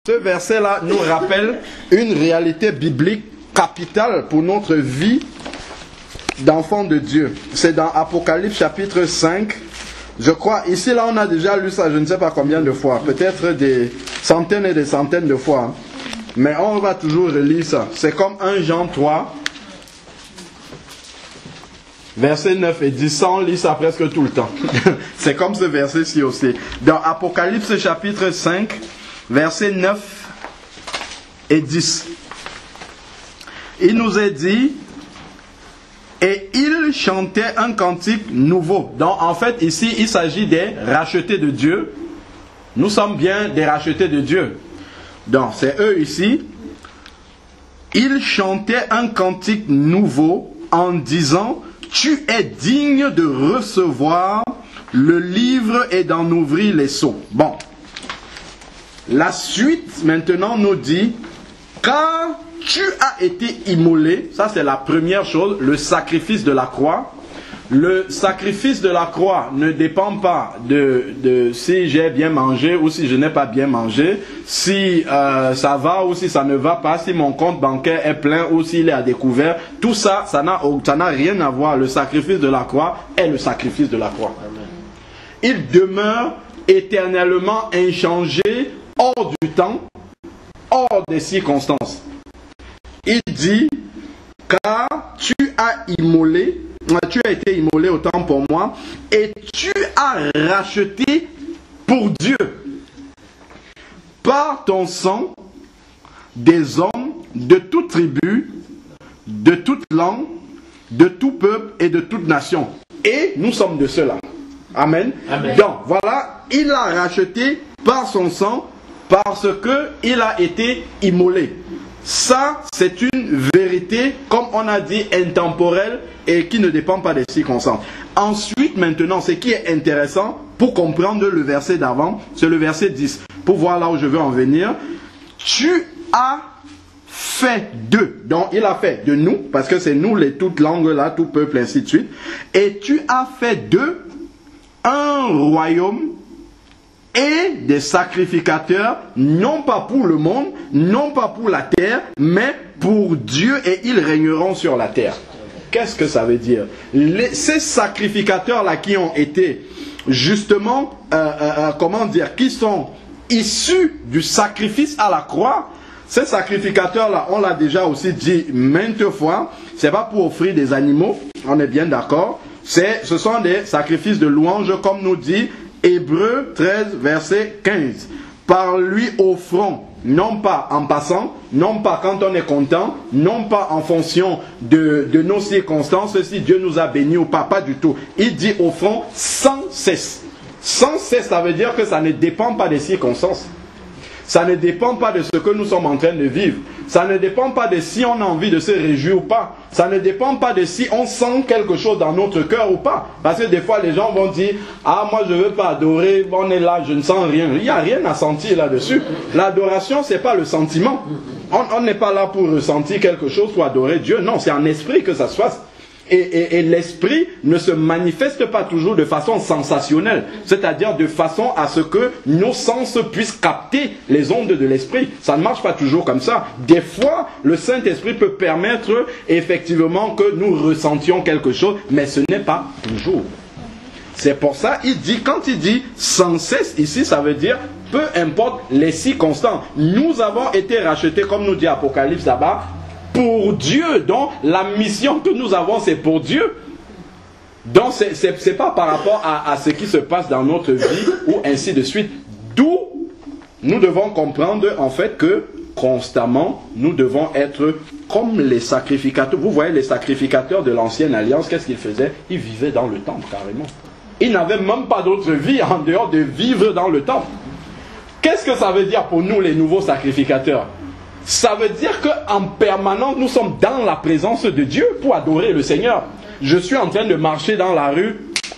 Ce verset-là nous rappelle une réalité biblique capitale pour notre vie d'enfant de Dieu. C'est dans Apocalypse chapitre 5. Je crois, ici là on a déjà lu ça, je ne sais pas combien de fois, peut-être des centaines et des centaines de fois. Mais on va toujours relire ça. C'est comme 1 Jean 3, verset 9 et 10. Ça on lit ça presque tout le temps. C'est comme ce verset-ci aussi. Dans Apocalypse chapitre 5, verset 9 et 10. Il nous est dit... Et il chantait un cantique nouveau. Donc en fait ici il s'agit des rachetés de Dieu. Nous sommes bien des rachetés de Dieu. Donc c'est eux ici. Il chantait un cantique nouveau en disant: tu es digne de recevoir le livre et d'en ouvrir les sceaux. Bon. La suite maintenant nous dit: car tu as été immolé, ça c'est la première chose, le sacrifice de la croix. Le sacrifice de la croix ne dépend pas de si j'ai bien mangé ou si je n'ai pas bien mangé, si ça va ou si ça ne va pas, si mon compte bancaire est plein ou s'il est à découvert. Tout ça, ça n'a rien à voir. Le sacrifice de la croix est le sacrifice de la croix. Il demeure éternellement inchangé, hors du temps, hors des circonstances. Il dit: car tu as été immolé autant pour moi, et tu as racheté pour Dieu par ton sang des hommes de toute tribu, de toute langue, de tout peuple et de toute nation. Et nous sommes de ceux-là. Amen. Amen. Donc voilà, il a racheté par son sang parce qu'il a été immolé. Ça, c'est une vérité, comme on a dit, intemporelle et qui ne dépend pas des circonstances. Ensuite, maintenant, ce qui est intéressant, pour comprendre le verset d'avant, c'est le verset 10. Pour voir là où je veux en venir. Tu as fait d'eux. Donc, il a fait de nous, parce que c'est nous, les toutes langues là, tout peuple, ainsi de suite. Et tu as fait d'eux un royaume et des sacrificateurs, non pas pour le monde, non pas pour la terre, mais pour Dieu, et ils régneront sur la terre. Qu'est-ce que ça veut dire? Ces sacrificateurs-là qui ont été justement, qui sont issus du sacrifice à la croix, ces sacrificateurs-là, on l'a déjà aussi dit maintes fois, c'est pas pour offrir des animaux, on est bien d'accord, ce sont des sacrifices de louange, comme nous dit Hébreux 13, verset 15. Par lui offrons, non pas en passant, non pas quand on est content, non pas en fonction de nos circonstances, si Dieu nous a bénis ou pas, pas du tout. Il dit offrons sans cesse. Sans cesse, ça veut dire que ça ne dépend pas des circonstances. Ça ne dépend pas de ce que nous sommes en train de vivre. Ça ne dépend pas de si on a envie de se réjouir ou pas. Ça ne dépend pas de si on sent quelque chose dans notre cœur ou pas. Parce que des fois, les gens vont dire: ah, moi je ne veux pas adorer, on est là, je ne sens rien. Il n'y a rien à sentir là-dessus. L'adoration, ce n'est pas le sentiment. On n'est pas là pour ressentir quelque chose, pour adorer Dieu. Non, c'est en esprit que ça se fasse. Et l'esprit ne se manifeste pas toujours de façon sensationnelle, c'est-à-dire de façon à ce que nos sens puissent capter les ondes de l'esprit. Ça ne marche pas toujours comme ça. Des fois, le Saint-Esprit peut permettre effectivement que nous ressentions quelque chose, mais ce n'est pas toujours. C'est pour ça, quand il dit sans cesse, ici, ça veut dire peu importe les circonstances. Nous avons été rachetés, comme nous dit Apocalypse là-bas, pour Dieu. Donc la mission que nous avons, c'est pour Dieu. Donc c'est pas par rapport à ce qui se passe dans notre vie ou ainsi de suite. D'où nous devons comprendre en fait que constamment nous devons être comme les sacrificateurs. Vous voyez les sacrificateurs de l'ancienne alliance, qu'est-ce qu'ils faisaient? Ils vivaient dans le temple carrément. Ils n'avaient même pas d'autre vie en dehors de vivre dans le temple. Qu'est-ce que ça veut dire pour nous les nouveaux sacrificateurs? Ça veut dire qu'en permanence, nous sommes dans la présence de Dieu pour adorer le Seigneur. Je suis en train de marcher dans la rue,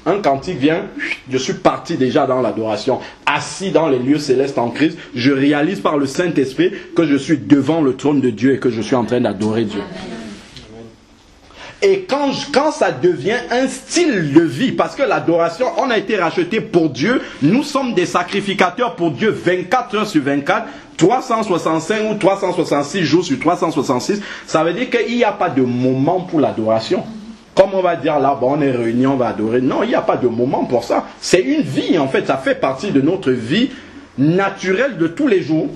un cantique vient, je suis parti déjà dans l'adoration. Assis dans les lieux célestes en Christ, je réalise par le Saint-Esprit que je suis devant le trône de Dieu et que je suis en train d'adorer Dieu. Et quand ça devient un style de vie, parce que l'adoration, on a été racheté pour Dieu, nous sommes des sacrificateurs pour Dieu 24 heures sur 24, 365 ou 366 jours sur 366, ça veut dire qu'il n'y a pas de moment pour l'adoration. Comme on va dire là, bon, on est réunis, on va adorer. Non, il n'y a pas de moment pour ça. C'est une vie en fait, ça fait partie de notre vie naturelle de tous les jours.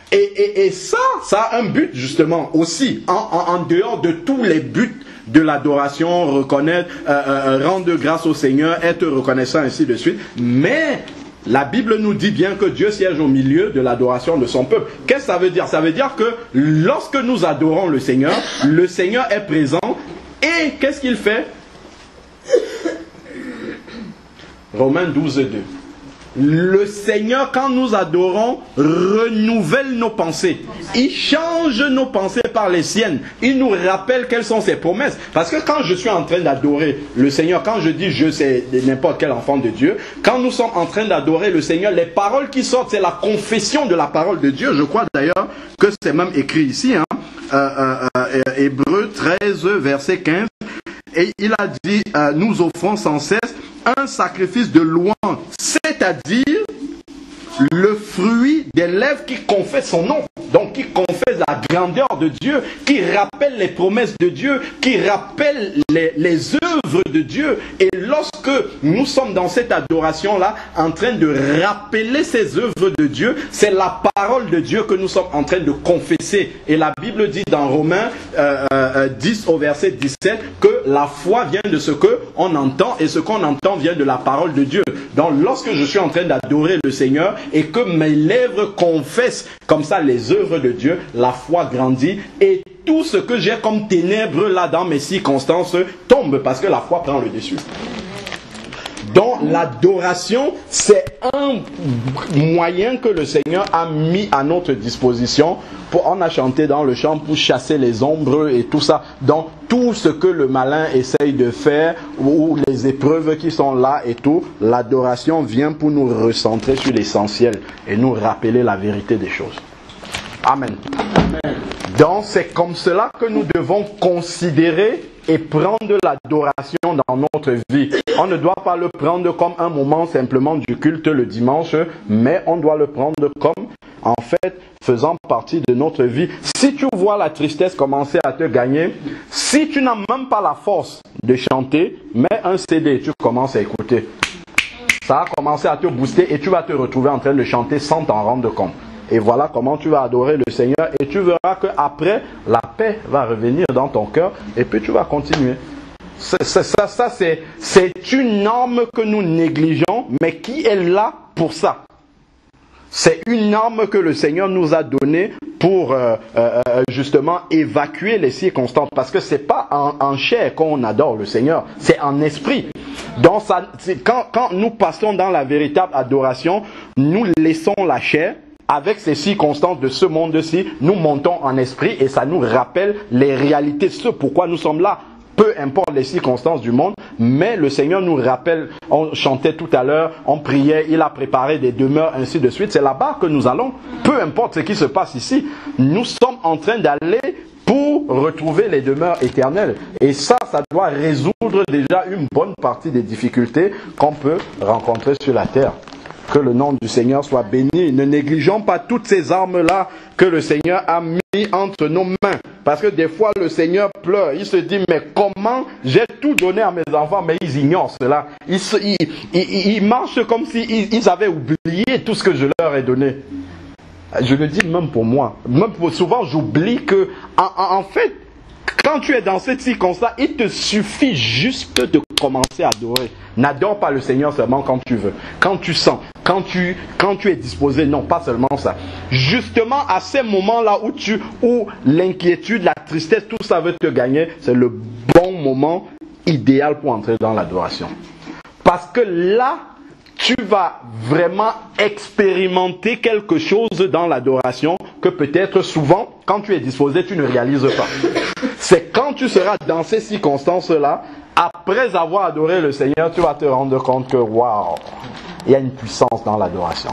Et ça a un but justement aussi, en dehors de tous les buts de l'adoration, reconnaître, rendre grâce au Seigneur, être reconnaissant, ainsi de suite. Mais la Bible nous dit bien que Dieu siège au milieu de l'adoration de son peuple. Qu'est-ce que ça veut dire? Ça veut dire que lorsque nous adorons le Seigneur est présent et qu'est-ce qu'il fait? Romains 12:2. Le Seigneur, quand nous adorons, renouvelle nos pensées. Il change nos pensées par les siennes. Il nous rappelle quelles sont ses promesses. Parce que quand je suis en train d'adorer le Seigneur, quand je dis je, c'est n'importe quel enfant de Dieu, quand nous sommes en train d'adorer le Seigneur, les paroles qui sortent, c'est la confession de la parole de Dieu. Je crois d'ailleurs que c'est même écrit ici, Hébreux 13, verset 15. Et il a dit, nous offrons sans cesse un sacrifice de louange, c'est-à-dire le fruit des lèvres qui confessent son nom, donc qui confessent la grandeur de Dieu, qui rappellent les promesses de Dieu, qui rappellent les œuvres de Dieu. Et lorsque nous sommes dans cette adoration-là, en train de rappeler ces œuvres de Dieu, c'est la parole de Dieu que nous sommes en train de confesser. Et la Bible dit dans Romains 10 au verset 17 que la foi vient de ce qu'on entend et ce qu'on entend vient de la parole de Dieu. Donc lorsque je suis en train d'adorer le Seigneur et que mes lèvres confessent comme ça les œuvres de Dieu, la foi grandit et tout ce que j'ai comme ténèbres là dans mes circonstances tombe parce que la foi prend le dessus. Donc l'adoration, c'est un moyen que le Seigneur a mis à notre disposition. On a chanté dans le chant pour chasser les ombres et tout ça. Donc tout ce que le malin essaye de faire, ou les épreuves qui sont là et tout, l'adoration vient pour nous recentrer sur l'essentiel et nous rappeler la vérité des choses. Amen. Amen. Donc c'est comme cela que nous devons considérer et prendre l'adoration dans notre vie. On ne doit pas le prendre comme un moment simplement du culte le dimanche, mais on doit le prendre comme, en fait, faisant partie de notre vie. Si tu vois la tristesse commencer à te gagner, si tu n'as même pas la force de chanter, mets un CD et tu commences à écouter. Ça va commencer à te booster et tu vas te retrouver en train de chanter sans t'en rendre compte. Et voilà comment tu vas adorer le Seigneur et tu verras qu'après, la paix va revenir dans ton cœur et puis tu vas continuer. C'est une norme que nous négligeons, mais qui est là pour ça. C'est une norme que le Seigneur nous a donnée pour justement évacuer les circonstances. Parce que c'est pas en chair qu'on adore le Seigneur, c'est en esprit. Donc quand nous passons dans la véritable adoration, nous laissons la chair. Avec ces circonstances de ce monde-ci, nous montons en esprit et ça nous rappelle les réalités, ce pourquoi nous sommes là. Peu importe les circonstances du monde, mais le Seigneur nous rappelle, on chantait tout à l'heure, on priait, il a préparé des demeures, ainsi de suite. C'est là-bas que nous allons. Peu importe ce qui se passe ici, nous sommes en train d'aller pour retrouver les demeures éternelles. Et ça doit résoudre déjà une bonne partie des difficultés qu'on peut rencontrer sur la terre. Que le nom du Seigneur soit béni. Ne négligeons pas toutes ces armes-là que le Seigneur a mis entre nos mains. Parce que des fois, le Seigneur pleure. Il se dit, mais comment j'ai tout donné à mes enfants, mais ils ignorent cela. Ils marchent comme s'ils avaient oublié tout ce que je leur ai donné. Je le dis même pour moi. Souvent, j'oublie que, en fait, quand tu es dans cette circonstance, il te suffit juste de commencer à adorer. N'adore pas le Seigneur seulement quand tu veux, quand tu sens, quand tu es disposé. Non, pas seulement ça. Justement, à ces moments-là où l'inquiétude, la tristesse, tout ça veut te gagner, c'est le bon moment idéal pour entrer dans l'adoration. Parce que là, tu vas vraiment expérimenter quelque chose dans l'adoration que peut-être souvent, quand tu es disposé, tu ne réalises pas. C'est quand tu seras dans ces circonstances-là, après avoir adoré le Seigneur, tu vas te rendre compte que, waouh, il y a une puissance dans l'adoration.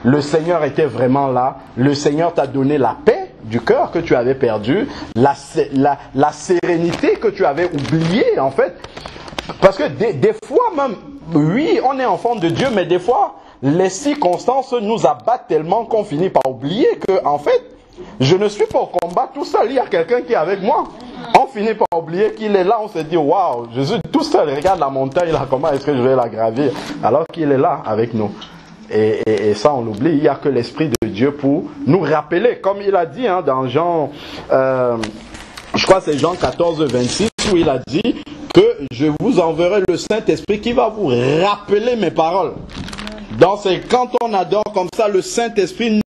Le Seigneur était vraiment là. Le Seigneur t'a donné la paix du cœur que tu avais perdu, la sérénité que tu avais oubliée en fait. Parce que des fois même, oui, on est enfant de Dieu, mais des fois, les circonstances nous abattent tellement qu'on finit par oublier que, en fait, je ne suis pas au combat tout seul, il y a quelqu'un qui est avec moi. On finit par oublier qu'il est là, on se dit, waouh, je suis tout seul, regarde la montagne là, comment est-ce que je vais la gravir? Alors qu'il est là avec nous. Et ça, on l'oublie, il n'y a que l'Esprit de Dieu pour nous rappeler, comme il a dit hein, dans Jean, je crois que c'est Jean 14, 26, où il a dit que je vous enverrai le Saint-Esprit qui va vous rappeler mes paroles. Donc c'est quand on adore comme ça, le Saint-Esprit